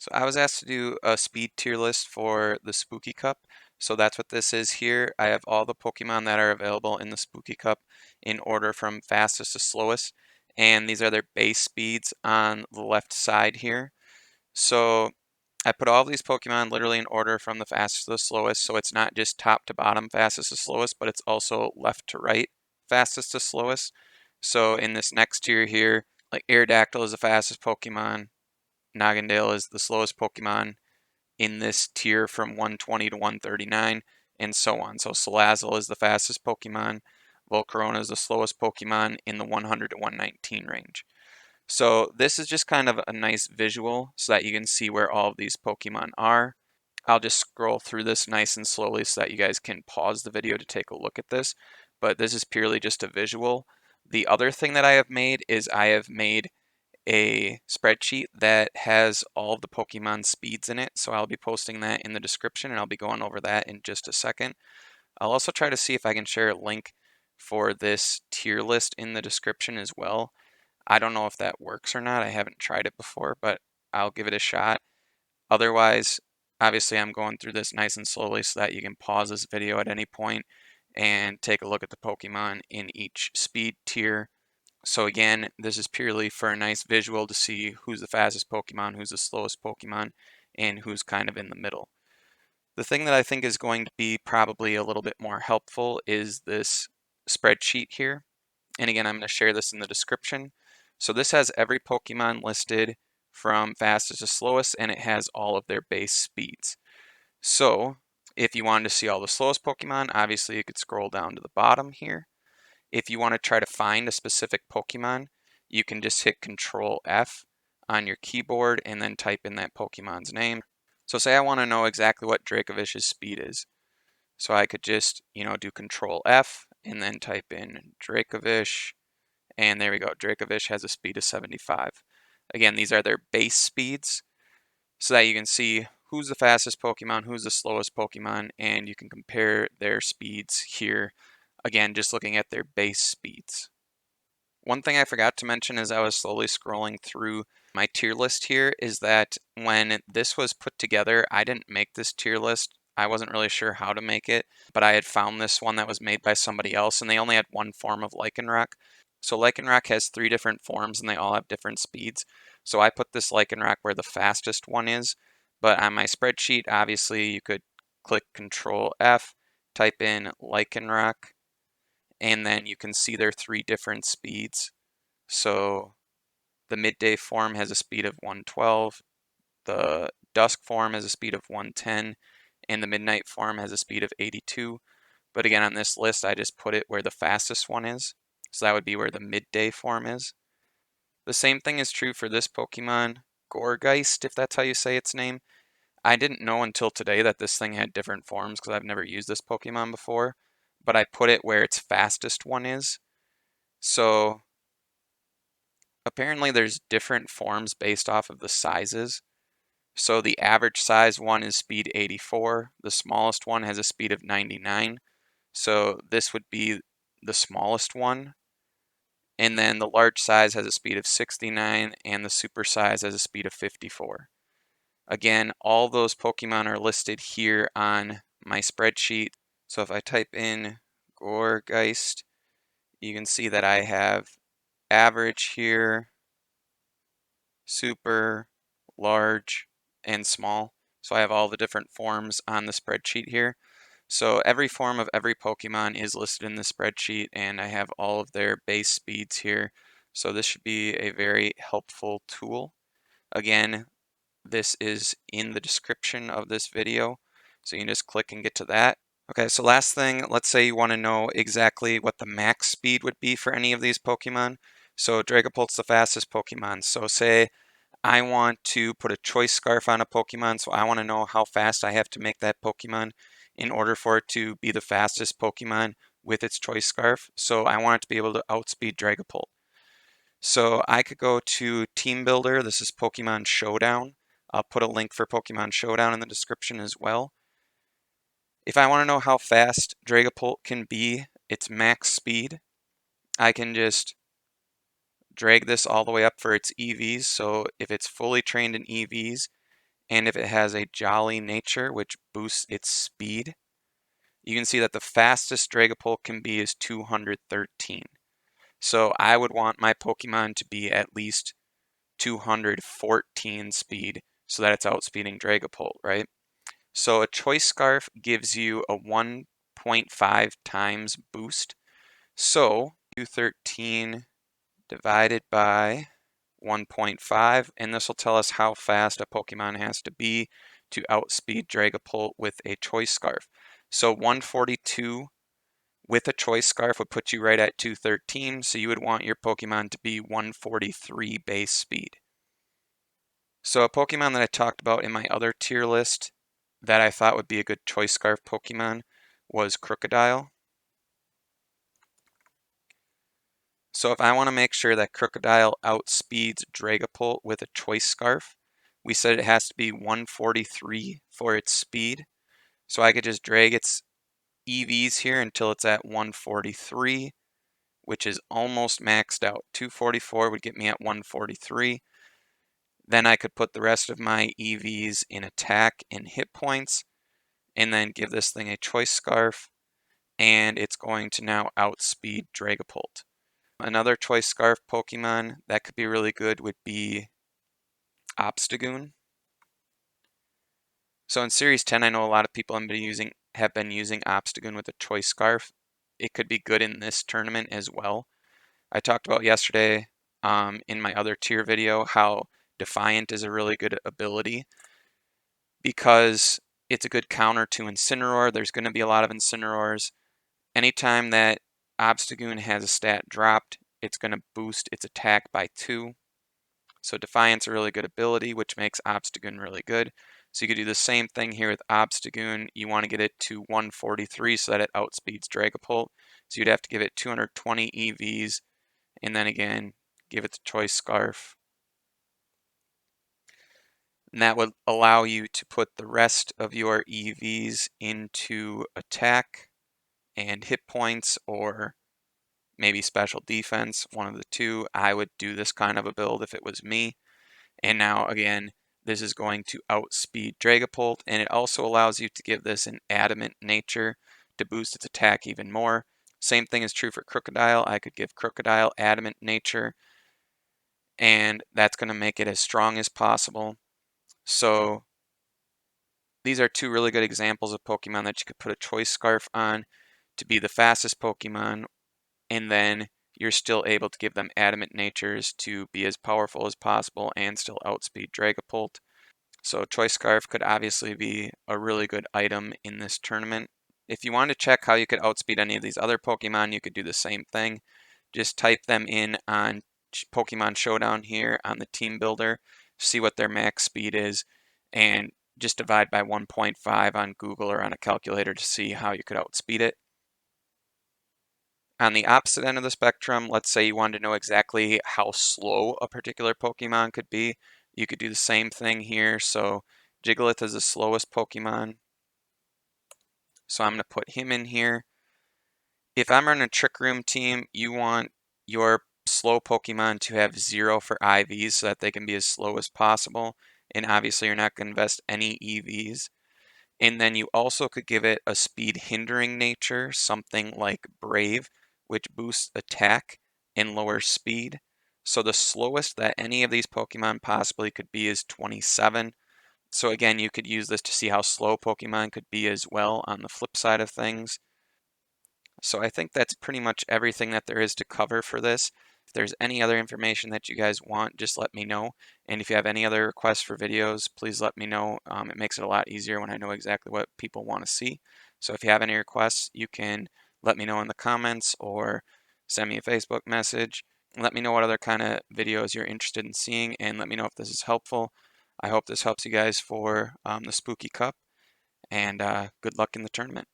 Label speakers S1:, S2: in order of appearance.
S1: So I was asked to do a speed tier list for the Spooky Cup. So that's what this is here. I have all the Pokemon that are available in the Spooky Cup in order from fastest to slowest. And these are their base speeds on the left side here. So I put all of these Pokemon literally in order from the fastest to the slowest. So it's not just top to bottom fastest to slowest, but it's also left to right fastest to slowest. So in this next tier here, like Aerodactyl is the fastest Pokemon. Nagandale is the slowest Pokemon in this tier from 120 to 139, and so on. So Salazzle is the fastest Pokemon. Volcarona is the slowest Pokemon in the 100 to 119 range. So this is just kind of a nice visual so that you can see where all of these Pokemon are. I'll just scroll through this nice and slowly so that you guys can pause the video to take a look at this. But this is purely just a visual. The other thing that I have made is I have made a spreadsheet that has all of the Pokemon speeds in it. So I'll be posting that in the description and I'll be going over that in just a second. I'll also try to see if I can share a link for this tier list in the description as well. I don't know if that works or not. I haven't tried it before, but I'll give it a shot. Otherwise, obviously I'm going through this nice and slowly so that you can pause this video at any point and take a look at the Pokemon in each speed tier. So again, this is purely for a nice visual to see who's the fastest Pokemon, who's the slowest Pokemon, and who's kind of in the middle. The thing that I think is going to be probably a little bit more helpful is this spreadsheet here. And again, I'm going to share this in the description. So this has every Pokemon listed from fastest to slowest, and it has all of their base speeds. So if you wanted to see all the slowest Pokemon, obviously you could scroll down to the bottom here. If you want to try to find a specific Pokemon, you can just hit Control F on your keyboard and then type in that Pokemon's name. So say I want to know exactly what Dracovish's speed is. So I could just, do Control F and then type in Dracovish, and there we go. Dracovish has a speed of 75. Again, these are their base speeds so that you can see who's the fastest Pokemon, who's the slowest Pokemon, and you can compare their speeds here. Again, just looking at their base speeds. One thing I forgot to mention as I was slowly scrolling through my tier list here is that when this was put together, I didn't make this tier list. I wasn't really sure how to make it, but I had found this one that was made by somebody else, and they only had one form of Lycanroc. So Lycanroc has 3 different forms, and they all have different speeds. So I put this Lycanroc where the fastest one is, but on my spreadsheet, obviously, you could click Control F, type in Lycanroc, and then you can see their 3 different speeds. So the midday form has a speed of 112, the dusk form has a speed of 110, and the midnight form has a speed of 82. But again, on this list, I just put it where the fastest one is. So that would be where the midday form is. The same thing is true for this Pokemon, Gourgeist, if that's how you say its name. I didn't know until today that this thing had different forms because I've never used this Pokemon before, but I put it where its fastest one is. So apparently there's different forms based off of the sizes. So the average size one is speed 84. The smallest one has a speed of 99. So this would be the smallest one. And then the large size has a speed of 69 and the super size has a speed of 54. Again, all those Pokemon are listed here on my spreadsheet. So if I type in Gourgeist, you can see that I have average here, super, large, and small. So I have all the different forms on the spreadsheet here. So every form of every Pokemon is listed in the spreadsheet, and I have all of their base speeds here. So this should be a very helpful tool. Again, this is in the description of this video, so you can just click and get to that. Okay, so last thing, let's say you want to know exactly what the max speed would be for any of these Pokemon. So Dragapult's the fastest Pokemon. So say I want to put a choice scarf on a Pokemon, so I want to know how fast I have to make that Pokemon in order for it to be the fastest Pokemon with its choice scarf. So I want it to be able to outspeed Dragapult. So I could go to Team Builder. This is Pokemon Showdown. I'll put a link for Pokemon Showdown in the description as well. If I want to know how fast Dragapult can be, its max speed, I can just drag this all the way up for its EVs. So if it's fully trained in EVs, and if it has a jolly nature, which boosts its speed, you can see that the fastest Dragapult can be is 213. So I would want my Pokemon to be at least 214 speed so that it's outspeeding Dragapult, right? So a Choice Scarf gives you a 1.5 times boost. So 213 divided by 1.5, and this will tell us how fast a Pokemon has to be to outspeed Dragapult with a Choice Scarf. So 142 with a Choice Scarf would put you right at 213, so you would want your Pokemon to be 143 base speed. So a Pokemon that I talked about in my other tier list that I thought would be a good Choice Scarf Pokemon was Crocodile. So if I want to make sure that Crocodile outspeeds Dragapult with a Choice Scarf, we said it has to be 143 for its speed. So I could just drag its EVs here until it's at 143, which is almost maxed out. 244 would get me at 143. Then I could put the rest of my EVs in attack and hit points, and then give this thing a Choice Scarf, and it's going to now outspeed Dragapult. Another Choice Scarf Pokemon that could be really good would be Obstagoon. So in Series 10, I know a lot of people have been using Obstagoon with a Choice Scarf. It could be good in this tournament as well. I talked about yesterday in my other tier video how Defiant is a really good ability because it's a good counter to Incineroar. There's going to be a lot of Incineroars. Anytime that Obstagoon has a stat dropped, it's going to boost its attack by 2. So Defiant's a really good ability, which makes Obstagoon really good. So you could do the same thing here with Obstagoon. You want to get it to 143 so that it outspeeds Dragapult. So you'd have to give it 220 EVs, and then again, give it the Choice Scarf. And that would allow you to put the rest of your EVs into attack and hit points, or maybe special defense, one of the two. I would do this kind of a build if it was me. And now again, this is going to outspeed Dragapult, and it also allows you to give this an adamant nature to boost its attack even more. Same thing is true for Crocodile. I could give Crocodile adamant nature, and that's going to make it as strong as possible. So these are two really good examples of Pokemon that you could put a Choice Scarf on to be the fastest Pokemon, and then you're still able to give them adamant natures to be as powerful as possible and still outspeed Dragapult. So Choice Scarf could obviously be a really good item in this tournament. If you want to check how you could outspeed any of these other Pokemon, you could do the same thing. Just type them in on Pokemon Showdown here on the team builder, see what their max speed is, and just divide by 1.5 on Google or on a calculator to see how you could outspeed it. On the opposite end of the spectrum, let's say you wanted to know exactly how slow a particular Pokemon could be, you could do the same thing here. So Jigglypuff is the slowest Pokemon, so I'm going to put him in here. If I'm running a Trick Room team, you want your slow Pokemon to have 0 for IVs so that they can be as slow as possible. And obviously you're not going to invest any EVs. And then you also could give it a speed hindering nature, something like Brave, which boosts attack and lowers speed. So the slowest that any of these Pokemon possibly could be is 27. So again, you could use this to see how slow Pokemon could be as well on the flip side of things. So I think that's pretty much everything that there is to cover for this. If there's any other information that you guys want, just let me know. And if you have any other requests for videos, please let me know. It makes it a lot easier when I know exactly what people want to see. So if you have any requests, you can let me know in the comments or send me a Facebook message. Let me know what other kind of videos you're interested in seeing, and let me know if this is helpful. I hope this helps you guys for the Spooky Cup, and good luck in the tournament.